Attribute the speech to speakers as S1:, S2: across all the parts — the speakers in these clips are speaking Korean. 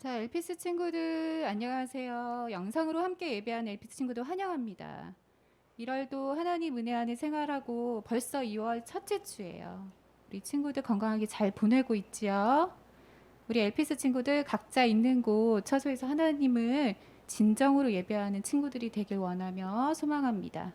S1: 자, 엘피스 친구들 안녕하세요. 영상으로 함께 예배하는 엘피스 친구들 환영합니다. 1월도 하나님 은혜 안에 생활하고 벌써 2월 첫째 주예요. 우리 친구들 건강하게 잘 보내고 있지요? 우리 엘피스 친구들 각자 있는 곳 처소에서 하나님을 진정으로 예배하는 친구들이 되길 원하며 소망합니다.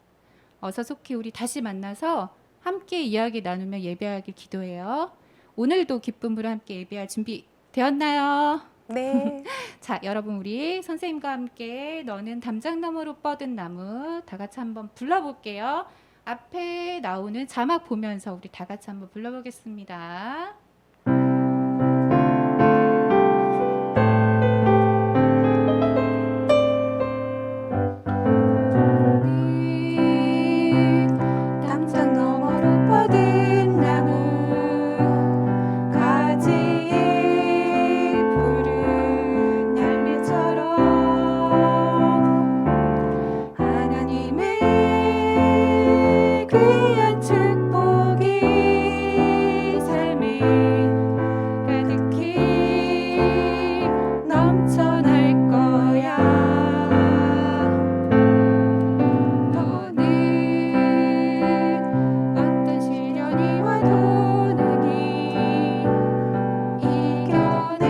S1: 어서 속히 우리 다시 만나서 함께 이야기 나누며 예배하길 기도해요. 오늘도 기쁨으로 함께 예배할 준비 되었나요?
S2: 네.
S1: 자, 여러분 우리 선생님과 함께 너는 담장 너머로 뻗은 나무 다 같이 한번 불러볼게요. 앞에 나오는 자막 보면서 우리 다 같이 한번 불러보겠습니다.
S2: 담장 너머로 뻗은 나무 가지에 푸른 열매처럼 하나님의 귀한 축복이 삶에 가득히 넘쳐날 거야. 너는 어떤 시련이 와도 능히 이겨낼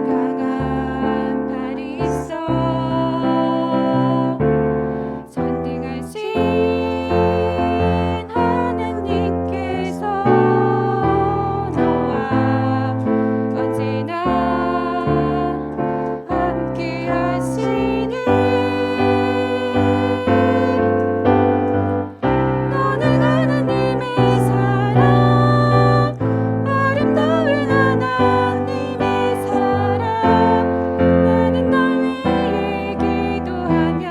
S2: 강한 팔이 있어. 전능하신 하나님께서 너와 언제나 함께 하시니 너는 하나님의 사랑, 아름다운 하나님의 사랑. 나는 널 위해 기도하며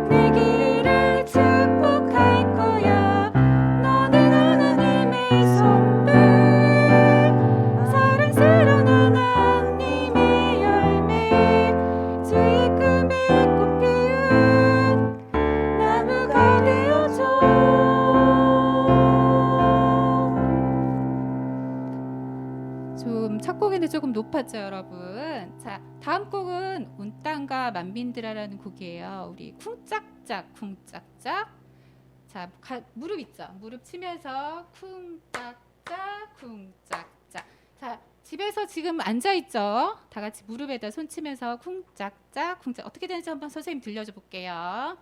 S2: 내 길을 축복할 거야. 너는 하나님의 선물, 사랑스러운 하나님의 열매, 주의 꿈에 꽃 피운 나무가 되어줘.
S1: 좀 첫 곡에는 조금 높았죠, 여러분. 자, 다음 곡은 온 땅과 만민들아라는 곡이에요. 우리 쿵짝짝 쿵짝짝. 자, 무릎 있죠? 무릎 치면서 쿵짝짝 쿵짝짝. 자, 집에서 지금 앉아 있죠? 다 같이 무릎에다 손 치면서 쿵짝짝 쿵짝. 어떻게 되는지 한번 선생님 들려줘 볼게요.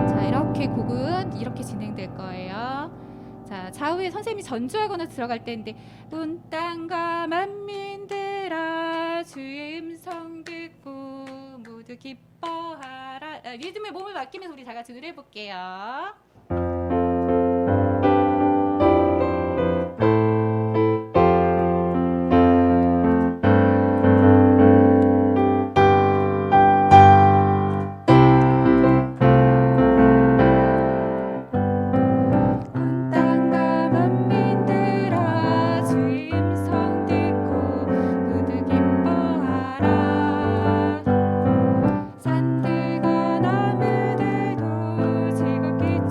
S1: 자, 이렇게 곡은 이렇게 진행될 거예요. 자, 좌우에 선생님이 전주하거나 들어갈 때인데 온 땅과 만민들아 주의 음성 듣고 모두 기뻐하라. 리듬에 몸을 맡기면서 우리 다 같이 노래해 볼게요. 온 땅과 만민들아 주의 음성 듣고 모두 기뻐하라. 산들과 나무들도 즐겁게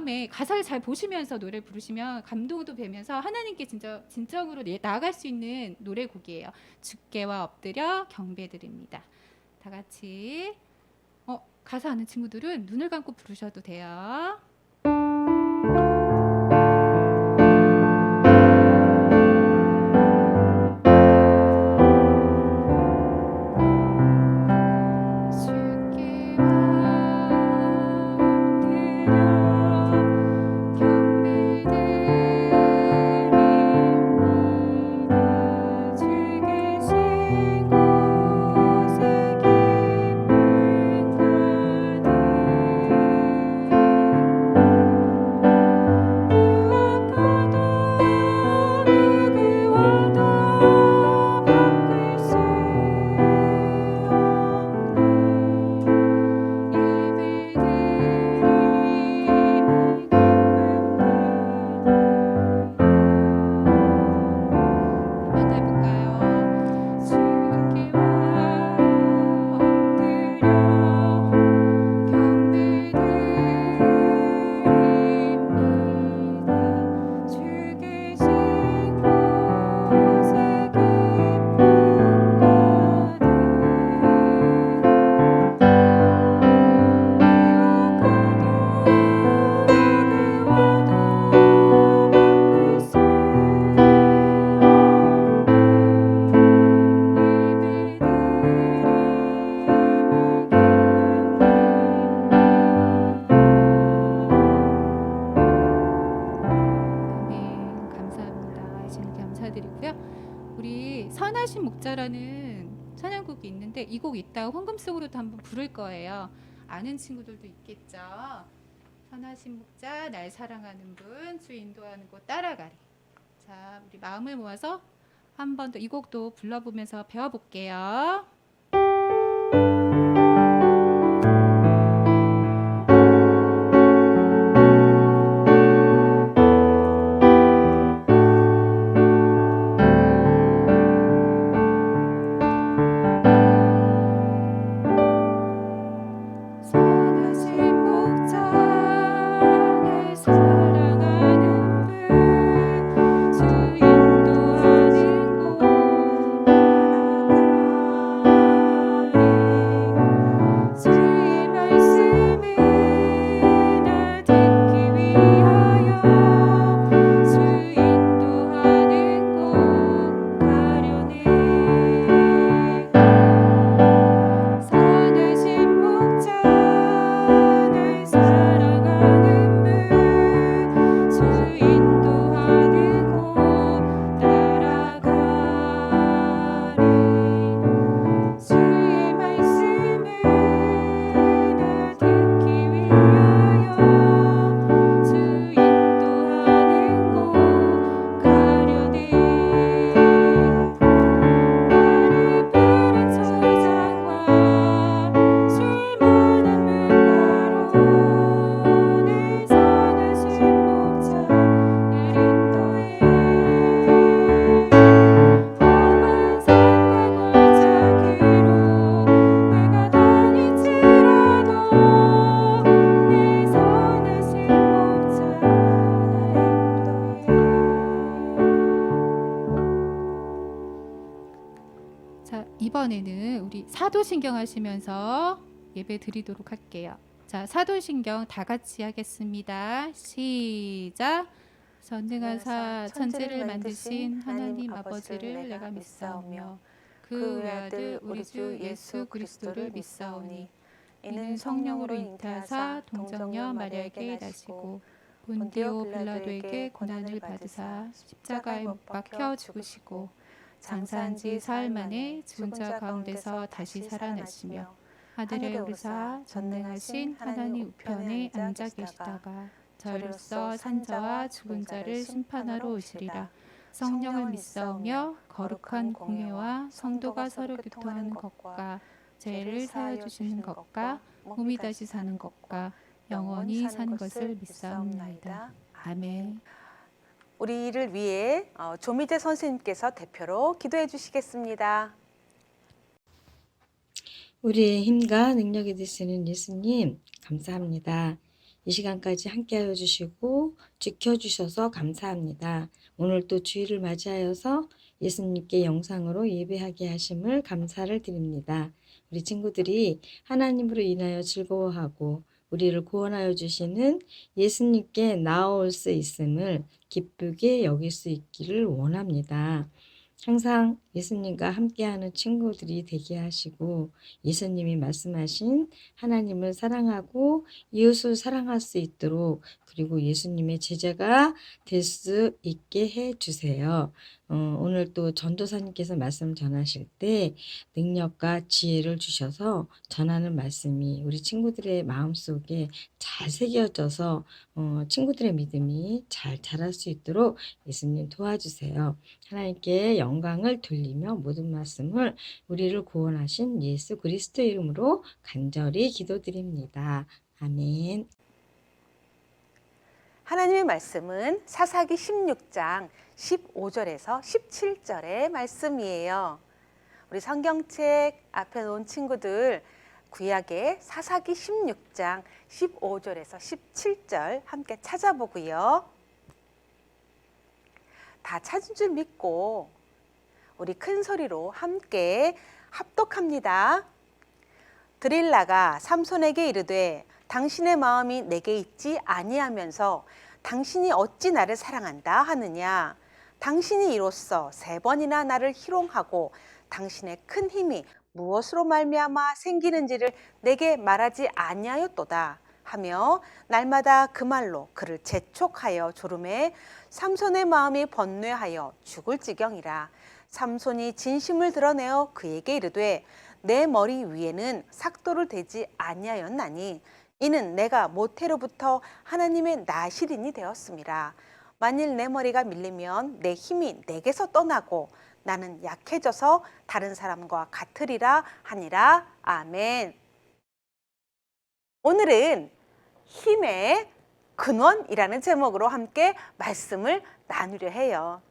S1: 마음에 가사를 잘 보시면서 노래 부르시면 감동도 배면서 하나님께 진짜 진정으로 나아갈 수 있는 노래곡이에요. 주께와 엎드려 경배드립니다. 다 같이 가사 아는 친구들은 눈을 감고 부르셔도 돼요. 우리 선하신 목자라는 찬양곡이 있는데 이 곡 이따 헌금송으로도 한번 부를 거예요. 아는 친구들도 있겠죠. 선하신 목자 날 사랑하는 분 주 인도하는 곳 따라가리. 자, 우리 마음을 모아서 한 번 더 이 곡도 불러보면서 배워볼게요. 자, 이번에는 우리 사도신경 하시면서 예배 드리도록 할게요. 자, 사도신경 다 같이 하겠습니다. 시작. 전능하사 천지를 만드신 하나님 아버지를 내가 믿사오며 그 외아들 우리 주 예수 그리스도를 믿사오니 이는 성령으로 잉태하사 동정녀 마리아에게 나시고 본디오 빌라도에게 고난을 받으사 십자가에 못 박혀 죽으시고 장사한 지 사흘 만에 죽은 자 가운데서 다시 살아나시며 하늘에 오르사 전능하신 하나님 우편에 앉아 계시다가 저희로서 산자와 죽은 자를 심판하러 오시리라. 성령을 믿사오며 거룩한 공회와 성도가 서로 교통하는 것과 죄를 사하여 주시는 것과 몸이 다시 사는 것과 영원히 사는 것을 믿사옵나이다. 아멘.
S3: 우리를 위해 조미재 선생님께서 대표로 기도해 주시겠습니다.
S2: 우리의 힘과 능력이 되시는 예수님 감사합니다.
S4: 이 시간까지 함께하여 주시고 지켜주셔서 감사합니다. 오늘 또 주일을 맞이하여서 예수님께 영상으로 예배하게 하심을 감사를 드립니다. 우리 친구들이 하나님으로 인하여 즐거워하고 우리를 구원하여 주시는 예수님께 나아올 수 있음을 기쁘게 여길 수 있기를 원합니다. 항상 예수님과 함께하는 친구들이 되게 하시고 예수님이 말씀하신 하나님을 사랑하고 이웃을 사랑할 수 있도록 그리고 예수님의 제자가 될 수 있게 해 주세요. 오늘 또 전도사님께서 말씀 전하실 때 능력과 지혜를 주셔서 전하는 말씀이 우리 친구들의 마음속에 잘 새겨져서 친구들의 믿음이 잘 자랄 수 있도록 예수님 도와주세요. 하나님께 영광을 돌리며 모든 말씀을 우리를 구원하신 예수 그리스도 이름으로 간절히 기도드립니다. 아멘.
S3: 하나님의 말씀은 사사기 16장 15절에서 17절의 말씀이에요. 우리 성경책 앞에 놓은 친구들 구약의 사사기 16장 15절에서 17절 함께 찾아보고요. 다 찾은 줄 믿고 우리 큰 소리로 함께 합독합니다. 드릴라가 삼손에게 이르되 당신의 마음이 내게 있지 아니하면서 당신이 어찌 나를 사랑한다 하느냐. 당신이 이로써 3번이나 나를 희롱하고 당신의 큰 힘이 무엇으로 말미암아 생기는지를 내게 말하지 아니하였도다 하며 날마다 그 말로 그를 재촉하여 조름에 삼손의 마음이 번뇌하여 죽을 지경이라. 삼손이 진심을 드러내어 그에게 이르되 내 머리 위에는 삭도를 대지 아니하였나니 이는 내가 모태로부터 하나님의 나실인이 되었음이라. 만일 내 머리가 밀리면 내 힘이 내게서 떠나고 나는 약해져서 다른 사람과 같으리라 하니라. 아멘. 오늘은 힘의 근원이라는 제목으로 함께 말씀을 나누려 해요.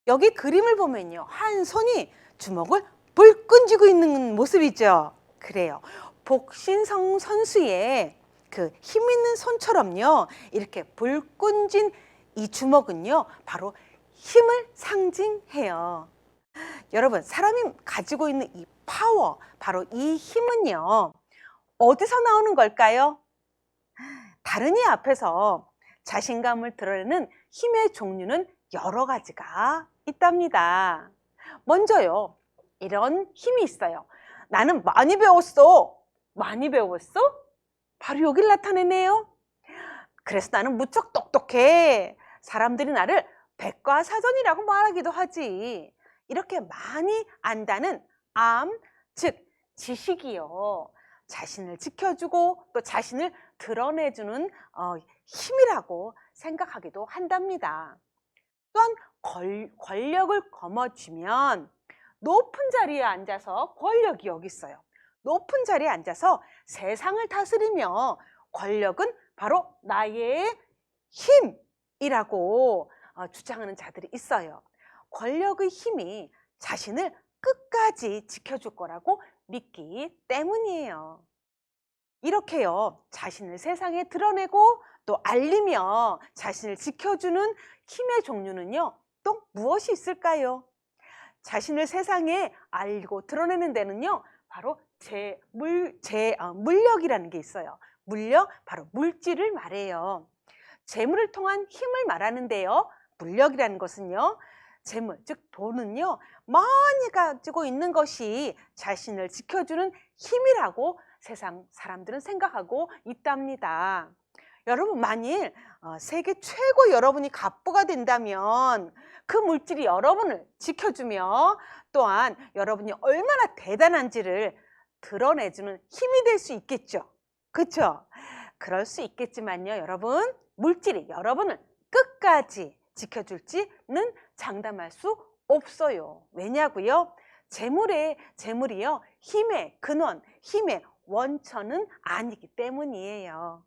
S3: 여기 그림을 보면요, 한 손이 주먹을 불끈 쥐고 있는 모습이죠. 그래요. 복신성 선수의 그 힘 있는 손처럼요, 이렇게 불끈 쥔 이 주먹은요 바로 힘을 상징해요. 여러분, 사람이 가지고 있는 이 파워, 바로 이 힘은요 어디서 나오는 걸까요? 다른 이 앞에서 자신감을 드러내는 힘의 종류는 여러 가지가 있답니다. 먼저요, 이런 힘이 있어요. 나는 많이 배웠어. 많이 배웠어? 바로 여길 나타내네요. 그래서 나는 무척 똑똑해. 사람들이 나를 백과사전이라고 말하기도 하지. 이렇게 많이 안다는 암, 즉 지식이요, 자신을 지켜주고 또 자신을 드러내주는 힘이라고 생각하기도 한답니다. 또한 권력을 거머쥐면 높은 자리에 앉아서, 권력이 여기 있어요. 높은 자리에 앉아서 세상을 다스리며 권력은 바로 나의 힘이라고 주장하는 자들이 있어요. 권력의 힘이 자신을 끝까지 지켜줄 거라고 믿기 때문이에요. 이렇게요, 자신을 세상에 드러내고 또 알리며 자신을 지켜주는 힘의 종류는요, 또 무엇이 있을까요? 자신을 세상에 알리고 드러내는 데는요, 바로 물력이라는 게 있어요. 물력, 바로 물질을 말해요. 재물을 통한 힘을 말하는데요, 물력이라는 것은요, 재물, 즉 돈은요, 많이 가지고 있는 것이 자신을 지켜주는 힘이라고 세상 사람들은 생각하고 있답니다. 여러분, 만일 세계 최고 여러분이 갑부가 된다면 그 물질이 여러분을 지켜주며 또한 여러분이 얼마나 대단한지를 드러내주는 힘이 될 수 있겠죠. 그렇죠? 그럴 수 있겠지만요, 여러분, 물질이 여러분을 끝까지 지켜줄지는 장담할 수 없어요. 왜냐고요? 재물이요, 힘의 근원, 힘의 원천은 아니기 때문이에요.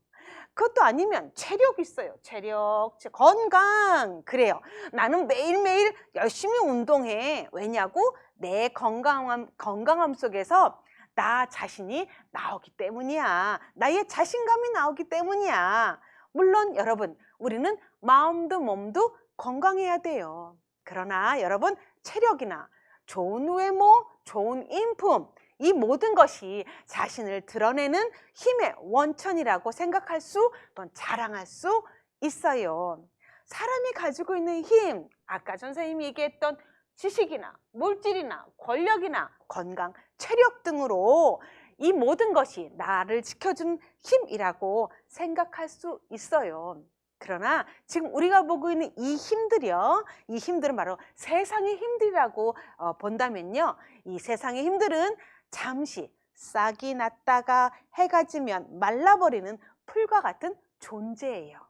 S3: 그것도 아니면 체력이 있어요. 체력, 건강. 그래요. 나는 매일매일 열심히 운동해. 왜냐고? 내 건강함 속에서 나 자신이 나오기 때문이야. 나의 자신감이 나오기 때문이야. 물론 여러분, 우리는 마음도 몸도 건강해야 돼요. 그러나 여러분, 체력이나 좋은 외모, 좋은 인품, 이 모든 것이 자신을 드러내는 힘의 원천이라고 생각할 수 또는 자랑할 수 있어요. 사람이 가지고 있는 힘, 아까 선생님이 얘기했던 지식이나 물질이나 권력이나 건강, 체력 등으로 이 모든 것이 나를 지켜준 힘이라고 생각할 수 있어요. 그러나 지금 우리가 보고 있는 이 힘들이요, 이 힘들은 바로 세상의 힘들이라고 본다면요, 이 세상의 힘들은 잠시 싹이 났다가 해가 지면 말라버리는 풀과 같은 존재예요.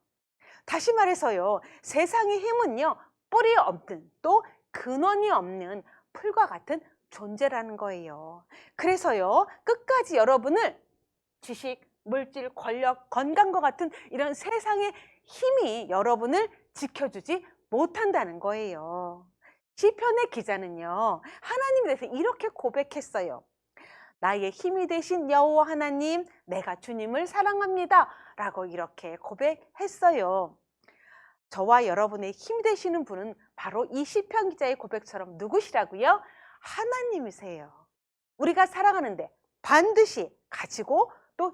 S3: 다시 말해서요, 세상의 힘은요, 뿌리 없는 또 근원이 없는 풀과 같은 존재라는 거예요. 그래서요, 끝까지 여러분을 지식, 물질, 권력, 건강과 같은 이런 세상의 힘이 여러분을 지켜주지 못한다는 거예요. 시편의 기자는요, 하나님에 대해서 이렇게 고백했어요. 나의 힘이 되신 여호와 하나님, 내가 주님을 사랑합니다 라고 이렇게 고백했어요. 저와 여러분의 힘이 되시는 분은 바로 이 시편 기자의 고백처럼 누구시라고요? 하나님이세요. 우리가 살아가는데 반드시 가지고 또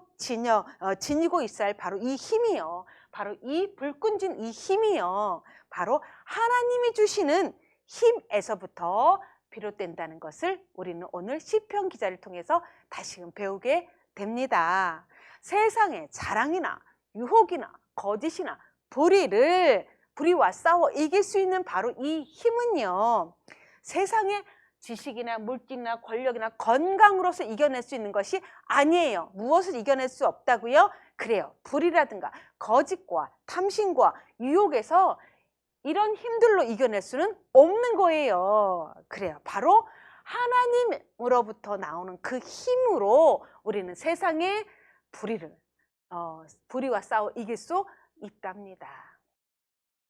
S3: 지니고 있어야 할 바로 이 힘이요, 바로 이 불끈진 이 힘이요, 바로 하나님이 주시는 힘에서부터 비롯된다는 것을 우리는 오늘 시편 기자를 통해서 다시금 배우게 됩니다. 세상의 자랑이나 유혹이나 거짓이나 불의와 싸워 이길 수 있는 바로 이 힘은요, 세상의 지식이나 물질이나 권력이나 건강으로서 이겨낼 수 있는 것이 아니에요. 무엇을 이겨낼 수 없다고요? 그래요. 불의라든가 거짓과 탐심과 유혹에서 이런 힘들로 이겨낼 수는 없는 거예요. 그래요. 바로 하나님으로부터 나오는 그 힘으로 우리는 세상의 불의와 싸워 이길 수 있답니다.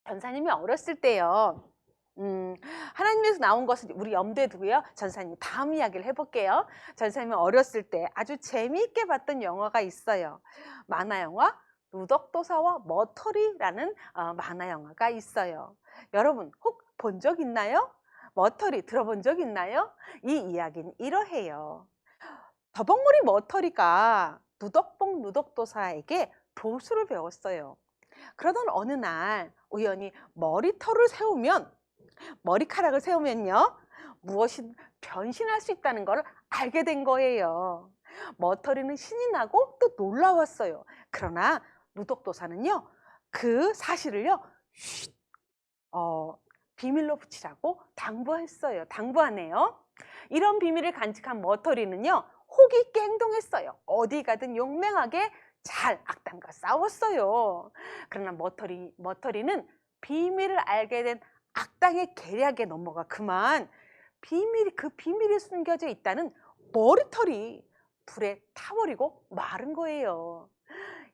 S3: 전사님이 어렸을 때요, 하나님에서 나온 것을 우리 염두에 두고요, 전사님 다음 이야기를 해볼게요. 전사님이 어렸을 때 아주 재미있게 봤던 영화가 있어요. 만화 영화 누덕도사와 머터리라는 만화 영화가 있어요. 여러분 혹 본 적 있나요? 머터리 들어본 적 있나요? 이 이야기는 이러해요. 더벅머리 머터리가 누덕도사에게 도수를 배웠어요. 그러던 어느 날 우연히 머리카락을 세우면요, 무엇이 변신할 수 있다는 걸 알게 된 거예요. 머터리는 신이 나고 또 놀라웠어요. 그러나 누덕도사는요, 그 사실을요, 비밀로 붙이라고 당부하네요. 이런 비밀을 간직한 머터리는요, 혹 있게 행동했어요. 어디 가든 용맹하게 잘 악당과 싸웠어요. 그러나 머터리는 비밀을 알게 된 악당의 계략에 넘어가 그만 그 비밀이 숨겨져 있다는 머리털이 불에 타버리고 마른 거예요.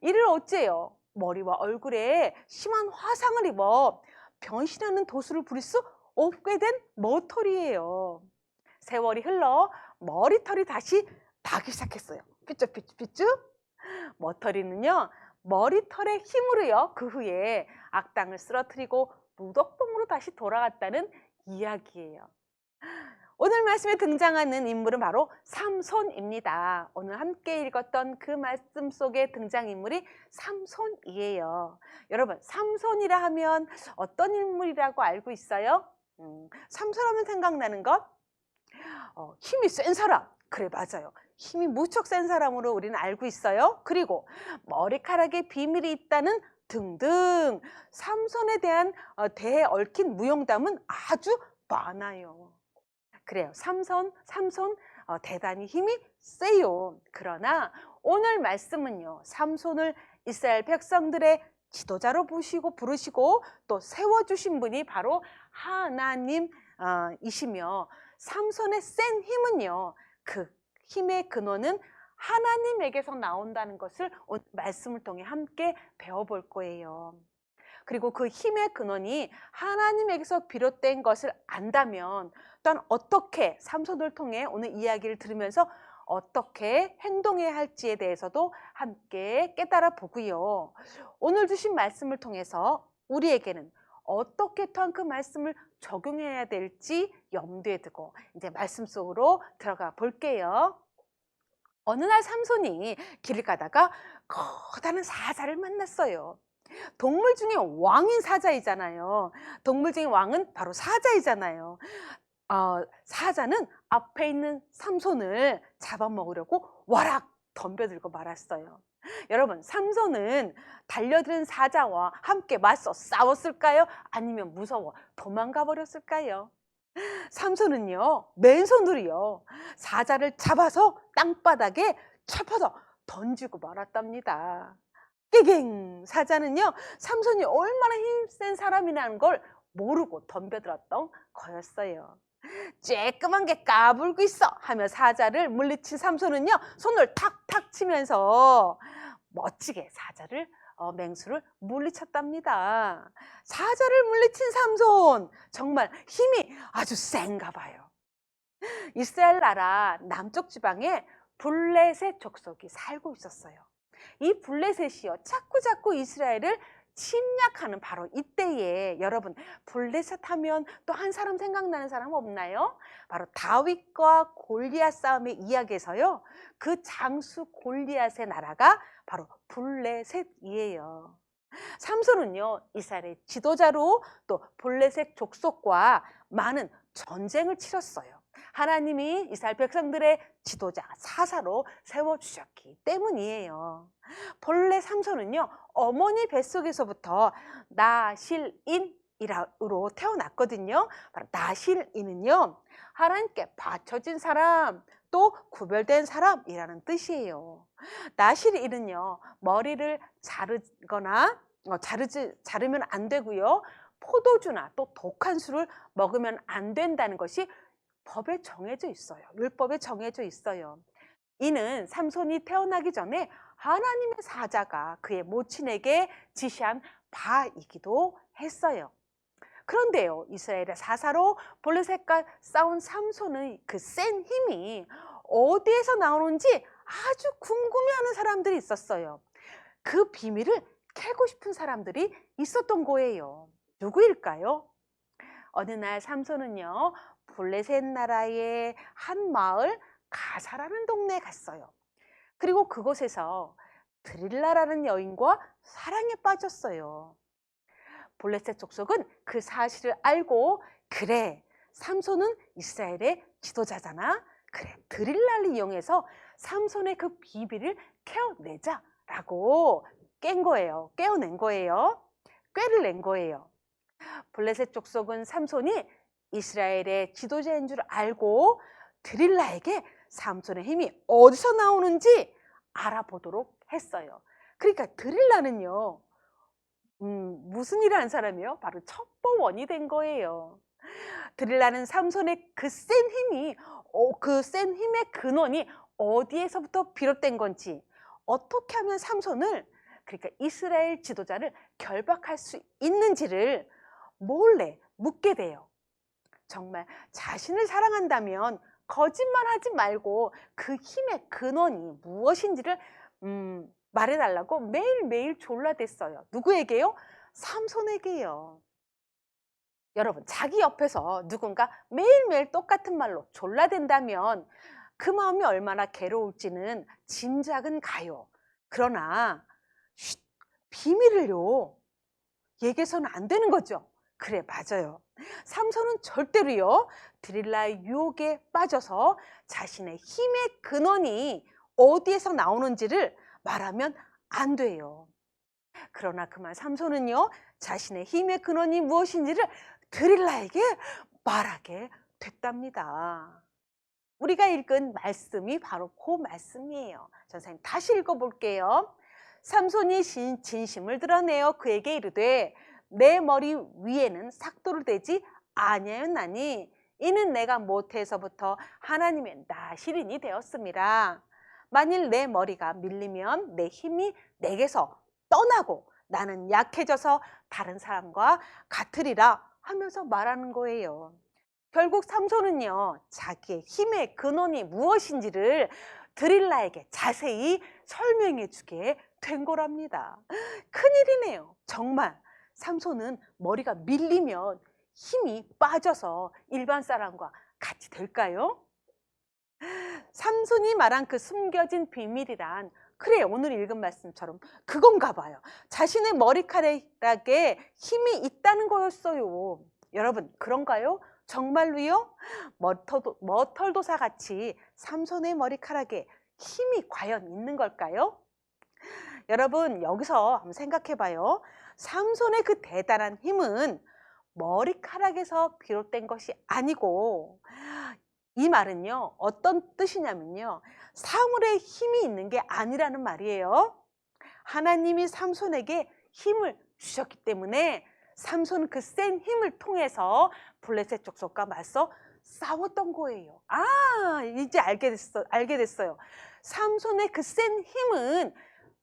S3: 이를 어째요? 머리와 얼굴에 심한 화상을 입어 변신하는 도수를 부릴 수 없게 된 머터리예요. 세월이 흘러 머리털이 다시 나기 시작했어요. 삐쭉삐쭉. 머터리는요, 머리털의 힘으로요, 그 후에 악당을 쓰러뜨리고 누덕봉으로 다시 돌아갔다는 이야기예요. 오늘 말씀에 등장하는 인물은 바로 삼손입니다. 오늘 함께 읽었던 그 말씀 속에 등장인물이 삼손이에요. 여러분, 삼손이라 하면 어떤 인물이라고 알고 있어요? 삼손하면 생각나는 것? 힘이 센 사람. 그래, 맞아요. 힘이 무척 센 사람으로 우리는 알고 있어요. 그리고 머리카락에 비밀이 있다는 등등 삼손에 대한 대해 얽힌 무용담은 아주 많아요. 그래요. 삼손 대단히 힘이 세요. 그러나 오늘 말씀은요, 삼손을 이스라엘 백성들의 지도자로 부르시고 또 세워주신 분이 바로 하나님이시며, 삼손의 센 힘은요, 그 힘의 근원은 하나님에게서 나온다는 것을 오늘 말씀을 통해 함께 배워볼 거예요. 그리고 그 힘의 근원이 하나님에게서 비롯된 것을 안다면 또한 어떻게 삼손을 통해 오늘 이야기를 들으면서 어떻게 행동해야 할지에 대해서도 함께 깨달아 보고요. 오늘 주신 말씀을 통해서 우리에게는 어떻게 또한 그 말씀을 적용해야 될지 염두에 두고 이제 말씀 속으로 들어가 볼게요. 어느 날 삼손이 길을 가다가 커다란 사자를 만났어요. 동물 중에 왕인 사자이잖아요. 동물 중에 왕은 바로 사자이잖아요. 사자는 앞에 있는 삼손을 잡아먹으려고 와락 덤벼들고 말았어요. 여러분, 삼손은 달려드는 사자와 함께 맞서 싸웠을까요? 아니면 무서워 도망가 버렸을까요? 삼손은요, 맨손으로요, 사자를 잡아서 땅바닥에 쳐퍼서 던지고 말았답니다. 깨갱! 사자는요, 삼손이 얼마나 힘센 사람이라는 걸 모르고 덤벼들었던 거였어요. 쬐끄만 게 까불고 있어 하며 사자를 물리친 삼손은요, 손을 탁탁 치면서 멋지게 사자를 맹수를 물리쳤답니다. 사자를 물리친 삼손, 정말 힘이 아주 센가 봐요. 이스라엘 나라 남쪽 지방에 블레셋 족속이 살고 있었어요. 이 블레셋이요, 자꾸 이스라엘을 침략하는 바로 이때에 여러분, 블레셋 하면 또 한 사람 생각나는 사람 없나요? 바로 다윗과 골리앗 싸움의 이야기에서요, 그 장수 골리앗의 나라가 바로 블레셋이에요. 삼손은요, 이스라엘의 지도자로 또 블레셋 족속과 많은 전쟁을 치렀어요. 하나님이 이스라엘 백성들의 지도자 사사로 세워주셨기 때문이에요. 본래 삼손은요, 어머니 뱃속에서부터 나실인으로 태어났거든요. 바로 나실인은요, 하나님께 바쳐진 사람, 또 구별된 사람이라는 뜻이에요. 나실인은요, 머리를 자르면 안 되고요, 포도주나 또 독한 술을 먹으면 안 된다는 것이 법에 정해져 있어요. 율법에 정해져 있어요. 이는 삼손이 태어나기 전에 하나님의 사자가 그의 모친에게 지시한 바이기도 했어요. 그런데요, 이스라엘의 사사로 블레셋과 싸운 삼손의 그 센 힘이 어디에서 나오는지 아주 궁금해하는 사람들이 있었어요. 그 비밀을 캐고 싶은 사람들이 있었던 거예요. 누구일까요? 어느 날 삼손은요, 블레셋 나라의 한 마을 가사라는 동네에 갔어요. 그리고 그곳에서 드릴라라는 여인과 사랑에 빠졌어요. 블레셋 족속은 그 사실을 알고, 그래, 삼손은 이스라엘의 지도자잖아, 그래, 드릴라를 이용해서 삼손의 그 비밀을 캐어내자라고 깨어낸 거예요. 꾀를 낸 거예요. 블레셋 족속은 삼손이 이스라엘의 지도자인 줄 알고 드릴라에게 삼손의 힘이 어디서 나오는지 알아보도록 했어요. 그러니까 드릴라는요, 무슨 일을 한 사람이요? 바로 첩보원이 된 거예요. 드릴라는 삼손의 그 센 힘이, 그 센 힘의 근원이 어디에서부터 비롯된 건지, 어떻게 하면 삼손을, 그러니까 이스라엘 지도자를 결박할 수 있는지를 몰래 묻게 돼요. 정말 자신을 사랑한다면 거짓말하지 말고 그 힘의 근원이 무엇인지를 말해달라고 매일매일 졸라댔어요. 누구에게요? 삼손에게요. 여러분, 자기 옆에서 누군가 매일매일 똑같은 말로 졸라댄다면 그 마음이 얼마나 괴로울지는 짐작은 가요. 그러나 비밀을요, 얘기해서는 안 되는 거죠. 그래, 맞아요. 삼손은 절대로요, 드릴라의 유혹에 빠져서 자신의 힘의 근원이 어디에서 나오는지를 말하면 안 돼요. 그러나 그만 삼손은요, 자신의 힘의 근원이 무엇인지를 드릴라에게 말하게 됐답니다. 우리가 읽은 말씀이 바로 그 말씀이에요. 선생님 다시 읽어볼게요. 삼손이 진심을 드러내어 그에게 이르되, 내 머리 위에는 삭도를 대지 아니하였나니 이는 내가 모태에서부터 하나님의 나실인이 되었음이라. 만일 내 머리가 밀리면 내 힘이 내게서 떠나고 나는 약해져서 다른 사람과 같으리라 하면서 말하는 거예요. 결국 삼손은요, 자기의 힘의 근원이 무엇인지를 드릴라에게 자세히 설명해 주게 된 거랍니다. 큰일이네요. 정말 삼손은 머리가 밀리면 힘이 빠져서 일반 사람과 같이 될까요? 삼손이 말한 그 숨겨진 비밀이란, 그래, 오늘 읽은 말씀처럼 그건가 봐요. 자신의 머리카락에 힘이 있다는 거였어요. 여러분, 그런가요? 정말로요? 머털도사 같이 삼손의 머리카락에 힘이 과연 있는 걸까요? 여러분, 여기서 한번 생각해 봐요. 삼손의 그 대단한 힘은 머리카락에서 비롯된 것이 아니고, 이 말은요, 어떤 뜻이냐면요, 사물에 힘이 있는 게 아니라는 말이에요. 하나님이 삼손에게 힘을 주셨기 때문에 삼손은 그 센 힘을 통해서 블레셋 족속과 맞서 싸웠던 거예요. 아, 이제 알게 됐어요. 삼손의 그 센 힘은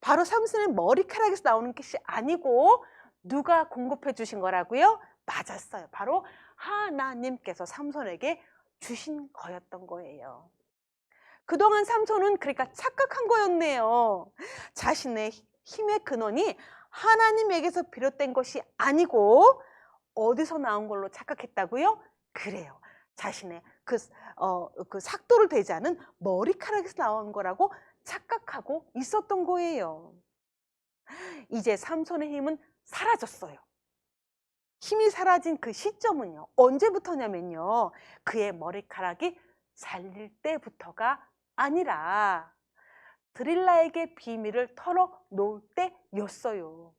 S3: 바로 삼손의 머리카락에서 나오는 것이 아니고 누가 공급해 주신 거라고요? 맞았어요. 바로 하나님께서 삼손에게 주신 거였던 거예요. 그동안 삼손은 그러니까 착각한 거였네요. 자신의 힘의 근원이 하나님에게서 비롯된 것이 아니고 어디서 나온 걸로 착각했다고요? 그래요. 자신의 그 삭도를 대지 않은 머리카락에서 나온 거라고 착각하고 있었던 거예요. 이제 삼손의 힘은 사라졌어요. 힘이 사라진 그 시점은요, 언제부터냐면요, 그의 머리카락이 잘릴 때부터가 아니라 드릴라에게 비밀을 털어놓을 때였어요.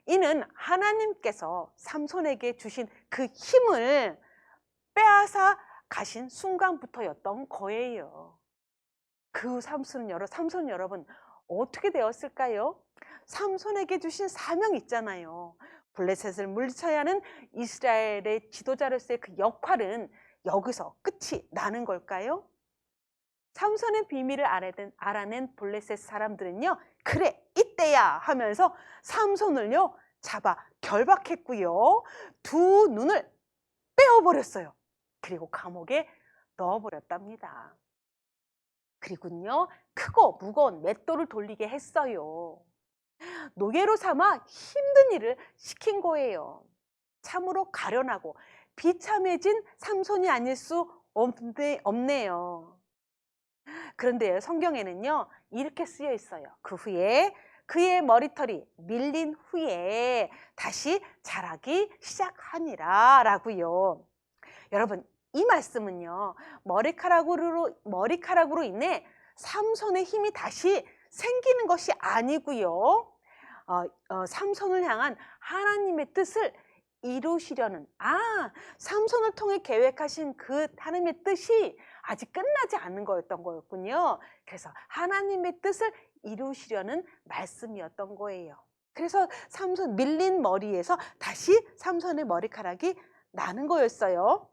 S3: 이는 하나님께서 삼손에게 주신 그 힘을 빼앗아 가신 순간부터였던 거예요. 그 삼손 여러분, 어떻게 되었을까요? 삼손에게 주신 사명 있잖아요. 블레셋을 물리쳐야 하는 이스라엘의 지도자로서의 그 역할은 여기서 끝이 나는 걸까요? 삼손의 비밀을 알아낸 블레셋 사람들은요, 그래, 이때야 하면서 삼손을요 잡아 결박했고요, 두 눈을 빼어버렸어요. 그리고 감옥에 넣어버렸답니다. 그리고요, 크고 무거운 맷돌을 돌리게 했어요. 노예로 삼아 힘든 일을 시킨 거예요. 참으로 가련하고 비참해진 삼손이 아닐 수 없네요. 그런데 성경에는요, 이렇게 쓰여 있어요. 그 후에 그의 머리털이 밀린 후에 다시 자라기 시작하니라 라고요. 여러분, 이 말씀은요, 머리카락으로 인해 삼손의 힘이 다시 생기는 것이 아니고요, 삼손을 향한 하나님의 뜻을 이루시려는, 삼손을 통해 계획하신 그 하나님의 뜻이 아직 끝나지 않은 거였던 거였군요. 그래서 하나님의 뜻을 이루시려는 말씀이었던 거예요. 그래서 삼손 밀린 머리에서 다시 삼손의 머리카락이 나는 거였어요.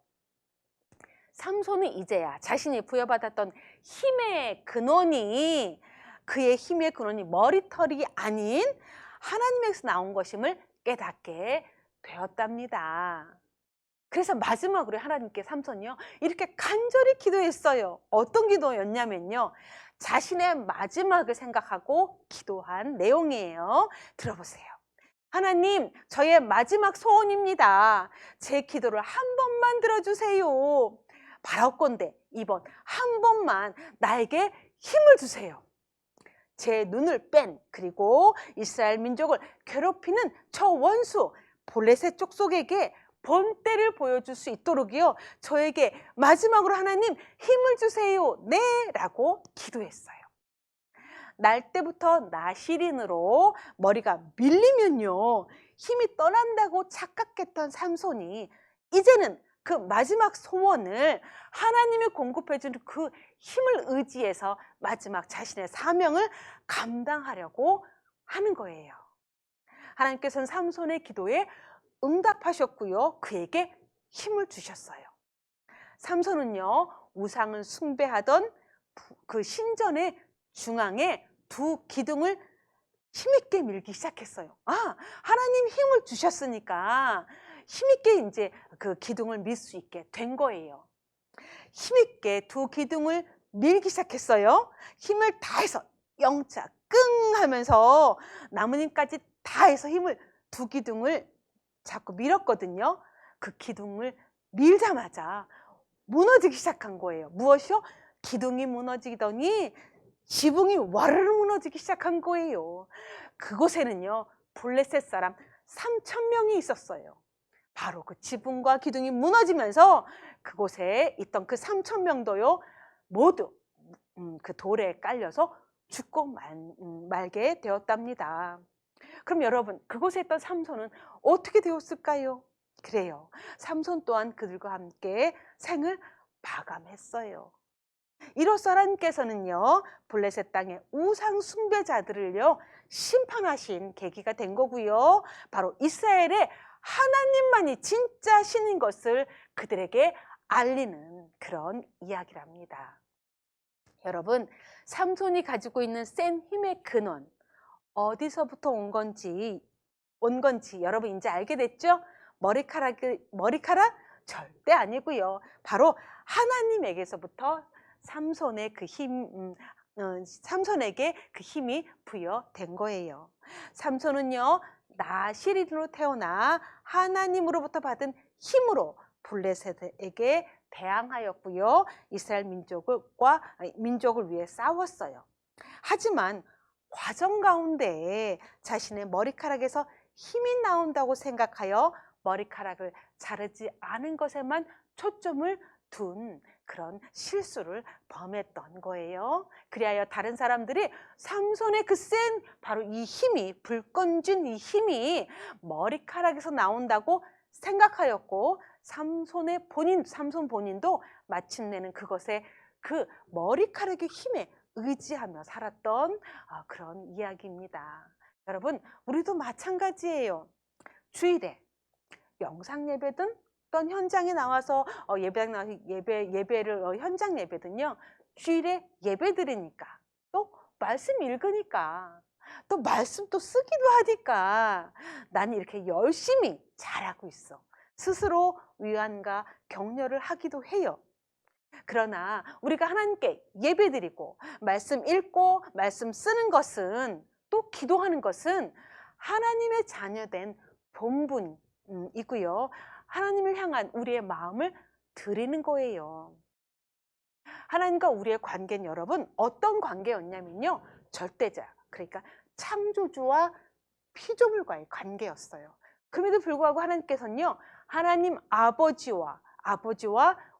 S3: 삼손은 이제야 자신이 부여받았던 힘의 근원이, 그의 힘의 근원이 머리털이 아닌 하나님에게서 나온 것임을 깨닫게 되었답니다. 그래서 마지막으로 하나님께 삼손이요, 이렇게 간절히 기도했어요. 어떤 기도였냐면요, 자신의 마지막을 생각하고 기도한 내용이에요. 들어보세요. 하나님, 저의 마지막 소원입니다. 제 기도를 한 번만 들어주세요. 바라옵건대 이번 한 번만 나에게 힘을 주세요. 제 눈을 뺀, 그리고 이스라엘 민족을 괴롭히는 저 원수 블레셋 족속에게 본때를 보여줄 수 있도록이요, 저에게 마지막으로 하나님 힘을 주세요. 네, 라고 기도했어요. 날 때부터 나시린으로 머리가 밀리면요, 힘이 떠난다고 착각했던 삼손이 이제는 그 마지막 소원을 하나님이 공급해주는 그 힘을 의지해서 마지막 자신의 사명을 감당하려고 하는 거예요. 하나님께서는 삼손의 기도에 응답하셨고요, 그에게 힘을 주셨어요. 삼손은요, 우상을 숭배하던 그 신전의 중앙에 두 기둥을 힘있게 밀기 시작했어요. 하나님 힘을 주셨으니까 힘있게 이제 그 기둥을 밀 수 있게 된 거예요. 힘있게 두 기둥을 밀기 시작했어요. 힘을 다해서 영차 끙 하면서 나뭇잎까지 다해서 힘을 두 기둥을 잡고 밀었거든요. 그 기둥을 밀자마자 무너지기 시작한 거예요. 무엇이요? 기둥이 무너지더니 지붕이 와르르 무너지기 시작한 거예요. 그곳에는요, 블레셋 사람 3,000명이 있었어요. 바로 그 지붕과 기둥이 무너지면서 그곳에 있던 그 3,000명도요 모두 그 돌에 깔려서 죽고 말게 되었답니다. 그럼 여러분, 그곳에 있던 삼손은 어떻게 되었을까요? 그래요, 삼손 또한 그들과 함께 생을 마감했어요. 이로써 하나님께서는요, 블레셋 땅의 우상 숭배자들을요 심판하신 계기가 된 거고요. 바로 이스라엘의 하나님만이 진짜 신인 것을 그들에게 알리는 그런 이야기랍니다. 여러분, 삼손이 가지고 있는 센 힘의 근원, 어디서부터 온 건지 여러분 이제 알게 됐죠? 머리카락 절대 아니고요. 바로 하나님에게서부터 삼손의 그 삼손에게 그 힘이 부여된 거예요. 삼손은요, 나실인으로 태어나 하나님으로부터 받은 힘으로 블레셋에게 대항하였고요. 이스라엘 민족을 위해 싸웠어요. 하지만 과정 가운데 자신의 머리카락에서 힘이 나온다고 생각하여 머리카락을 자르지 않은 것에만 초점을 둔 그런 실수를 범했던 거예요. 그리하여 다른 사람들이 삼손의 그 센 바로 이 힘이, 불끈진 이 힘이 머리카락에서 나온다고 생각하였고, 삼손 본인도 마침내는 그것에 그 머리카락의 힘에 의지하며 살았던 그런 이야기입니다. 여러분, 우리도 마찬가지예요. 주일에 영상 예배든 또는 현장에 나와서 예배를 현장 예배든요, 주일에 예배 드리니까, 또 말씀 읽으니까, 또 말씀 또 쓰기도 하니까 나는 이렇게 열심히 잘하고 있어. 스스로 위안과 격려를 하기도 해요. 그러나 우리가 하나님께 예배드리고 말씀 읽고 말씀 쓰는 것은, 또 기도하는 것은 하나님의 자녀된 본분이고요. 하나님을 향한 우리의 마음을 드리는 거예요. 하나님과 우리의 관계는 여러분 어떤 관계였냐면요, 절대자, 그러니까 창조주와 피조물과의 관계였어요. 그럼에도 불구하고 하나님께서는요, 하나님 아버지와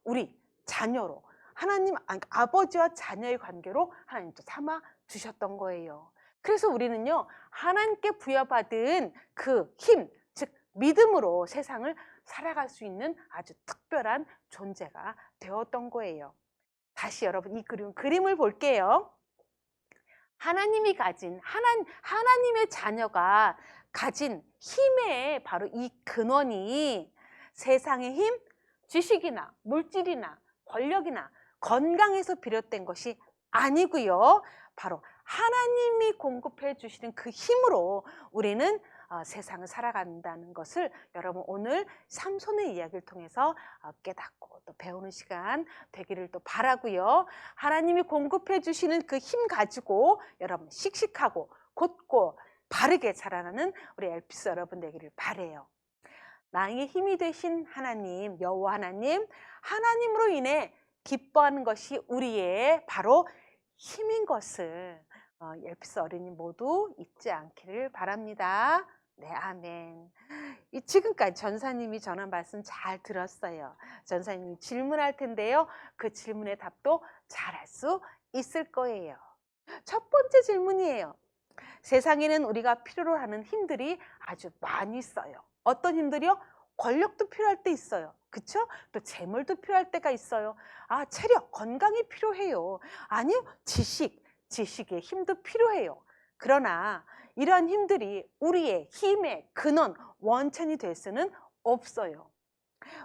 S3: 우리 자녀로, 하나님 아버지와 자녀의 관계로 하나님도 삼아 주셨던 거예요. 그래서 우리는요, 하나님께 부여받은 그 힘, 즉 믿음으로 세상을 살아갈 수 있는 아주 특별한 존재가 되었던 거예요. 다시 여러분 이 그림을 볼게요. 하나님이 가진 하나님의 자녀가 가진 힘의 바로 이 근원이 세상의 힘, 지식이나 물질이나 권력이나 건강에서 비롯된 것이 아니고요. 바로 하나님이 공급해 주시는 그 힘으로 우리는 세상을 살아간다는 것을 여러분 오늘 삼손의 이야기를 통해서 깨닫고 또 배우는 시간 되기를 또 바라고요. 하나님이 공급해 주시는 그 힘 가지고 여러분 씩씩하고 곧고 바르게 자라나는 우리 엘피스 여러분 되기를 바라요. 나의 힘이 되신 하나님, 여호와 하나님, 하나님으로 인해 기뻐하는 것이 우리의 바로 힘인 것을 엘피스 어린이 모두 잊지 않기를 바랍니다. 네, 아멘. 지금까지 전사님이 전한 말씀 잘 들었어요. 전사님이 질문할 텐데요, 그 질문의 답도 잘할 수 있을 거예요. 첫 번째 질문이에요. 세상에는 우리가 필요로 하는 힘들이 아주 많이 있어요. 어떤 힘들이요? 권력도 필요할 때 있어요. 그쵸? 또 재물도 필요할 때가 있어요. 체력, 건강이 필요해요. 아니요, 지식의 힘도 필요해요. 그러나 이러한 힘들이 우리의 힘의 근원, 원천이 될 수는 없어요.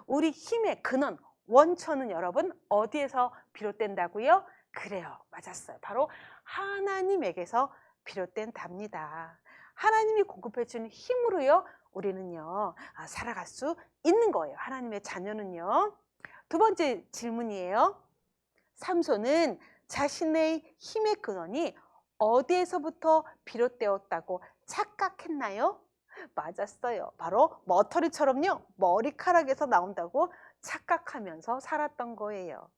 S3: 우리 힘의 근원, 원천은 여러분 어디에서 비롯된다고요? 그래요, 맞았어요. 바로 하나님에게서 비롯된답니다. 하나님이 공급해 주는 힘으로요. 우리는요. 살아갈 수 있는 거예요. 하나님의 자녀는요. 두 번째 질문이에요. 삼손은 자신의 힘의 근원이 어디에서부터 비롯되었다고 착각했나요? 맞았어요. 바로 머터리처럼요. 머리카락에서 나온다고 착각하면서 살았던 거예요.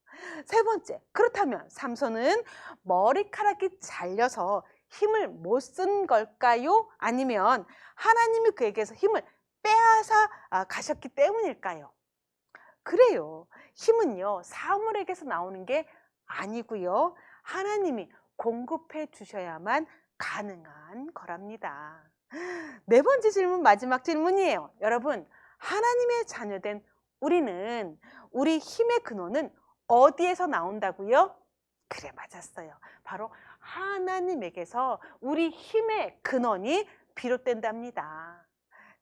S3: 세 번째, 그렇다면 삼손은 머리카락이 잘려서 힘을 못 쓴 걸까요? 아니면 하나님이 그에게서 힘을 빼앗아 가셨기 때문일까요? 그래요. 힘은요, 사물에게서 나오는 게 아니고요. 하나님이 공급해 주셔야만 가능한 거랍니다. 네 번째 질문, 마지막 질문이에요. 여러분, 하나님의 자녀된 우리는 우리 힘의 근원은 어디에서 나온다고요? 그래, 맞았어요. 바로 하나님에게서 우리 힘의 근원이 비롯된답니다.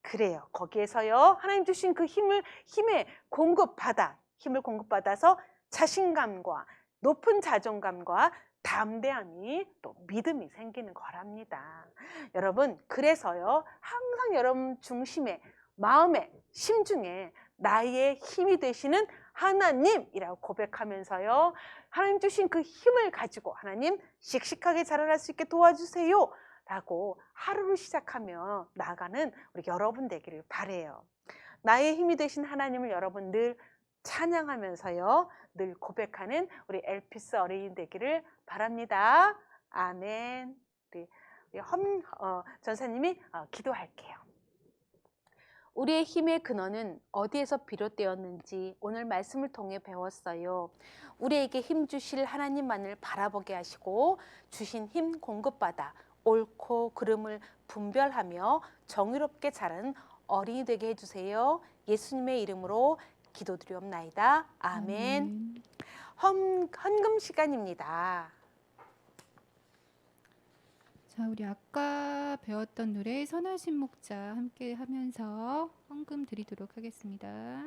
S3: 그래요. 거기에서요. 하나님 주신 그 힘을 힘을 공급받아서 자신감과 높은 자존감과 담대함이 또 믿음이 생기는 거랍니다. 여러분, 그래서요. 항상 여러분 중심에 마음에 심중에 나의 힘이 되시는 하나님이라고 고백하면서요. 하나님 주신 그 힘을 가지고 하나님 씩씩하게 자라날 수 있게 도와주세요. 라고 하루를 시작하며 나아가는 우리 여러분 되기를 바라요. 나의 힘이 되신 하나님을 여러분 늘 찬양하면서요. 늘 고백하는 우리 엘피스 어린이 되기를 바랍니다. 아멘. 우리 전사님이 기도할게요. 우리의 힘의 근원은 어디에서 비롯되었는지 오늘 말씀을 통해 배웠어요. 우리에게 힘 주실 하나님만을 바라보게 하시고 주신 힘 공급받아 옳고 그름을 분별하며 정의롭게 자라는 어린이 되게 해주세요. 예수님의 이름으로 기도드리옵나이다. 아멘. 헌금 시간입니다.
S1: 자, 우리 아까 배웠던 노래 선하신 목자 함께 하면서 헌금 드리도록 하겠습니다.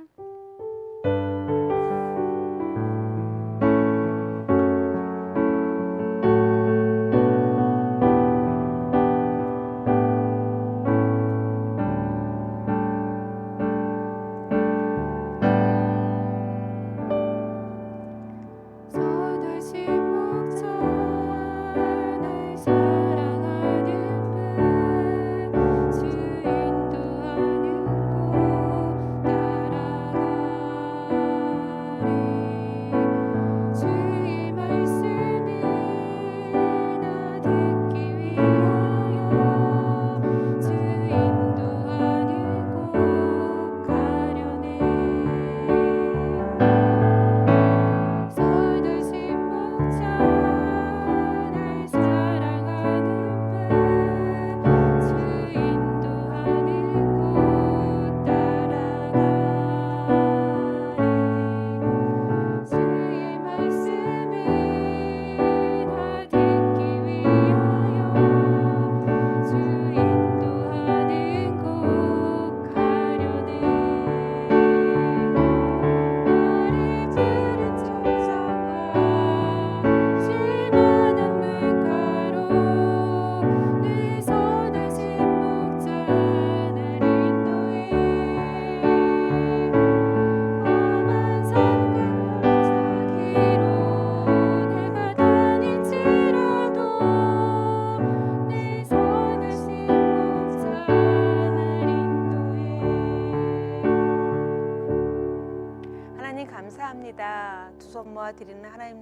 S3: 감사합니다. 두 손 모아 드리는 하나님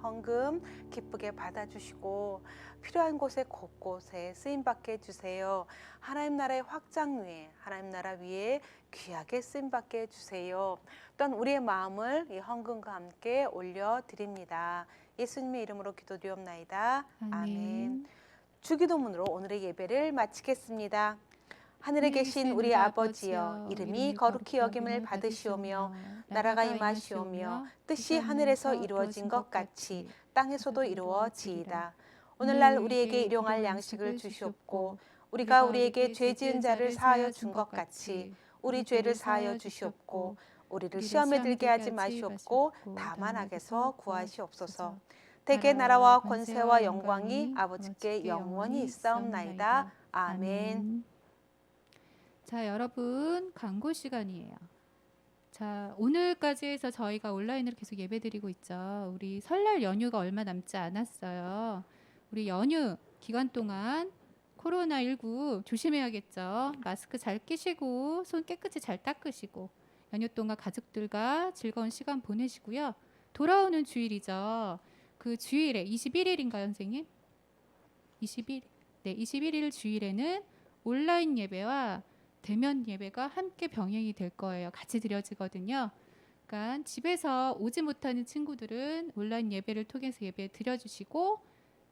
S3: 헌금 기쁘게 받아주시고 필요한 곳에 곳곳에 쓰임받게 해주세요. 하나님 나라의 확장 위에 하나님 나라 위에 귀하게 쓰임받게 해주세요. 또한 우리의 마음을 이 헌금과 함께 올려드립니다. 예수님의 이름으로 기도드리옵나이다. 아멘. 주기도문으로 오늘의 예배를 마치겠습니다. 하늘에 계신 우리 아버지여, 이름이 거룩히 여김을 받으시오며 나라가 임하시오며 뜻이 하늘에서 이루어진 것 같이 땅에서도 이루어지이다. 오늘날 우리에게 일용할 양식을 주시옵고 우리가 우리에게 죄 지은 자를 사하여 준 것 같이 우리 죄를 사하여 주시옵고 우리를 시험에 들게 하지 마시옵고 다만 악에서 구하시옵소서. 대개 나라와 권세와 영광이 아버지께 영원히 있사옵나이다. 아멘.
S1: 자, 여러분, 광고 시간이에요. 자, 오늘까지 해서 저희가 온라인으로 계속 예배드리고 있죠. 우리 설날 연휴가 얼마 남지 않았어요. 우리 연휴 기간 동안 코로나19 조심해야겠죠. 마스크 잘 끼시고 손 깨끗이 잘 닦으시고 연휴 동안 가족들과 즐거운 시간 보내시고요. 돌아오는 주일이죠. 그 주일에 21일인가요, 선생님? 21일. 네, 21일 주일에는 온라인 예배와 대면 예배가 함께 병행이 될 거예요. 같이 드려지거든요. 그러니까 집에서 오지 못하는 친구들은 온라인 예배를 통해서 예배 드려주시고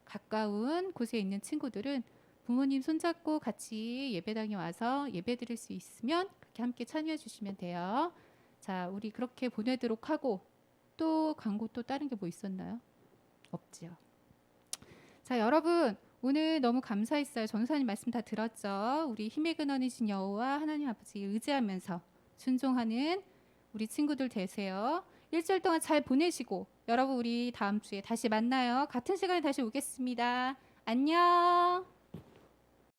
S1: 가까운 곳에 있는 친구들은 부모님 손잡고 같이 예배당에 와서 예배 드릴 수 있으면 그렇게 함께 참여해 주시면 돼요. 자, 우리 그렇게 보내도록 하고 또 광고 또 다른 게 뭐 있었나요? 없지요. 자, 여러분 오늘 너무 감사했어요. 전도사님 말씀 다 들었죠? 우리 힘의 근원이신 여호와 하나님 아버지 의지하면서 순종하는 우리 친구들 되세요. 일주일 동안 잘 보내시고 여러분 우리 다음 주에 다시 만나요. 같은 시간에 다시 오겠습니다. 안녕.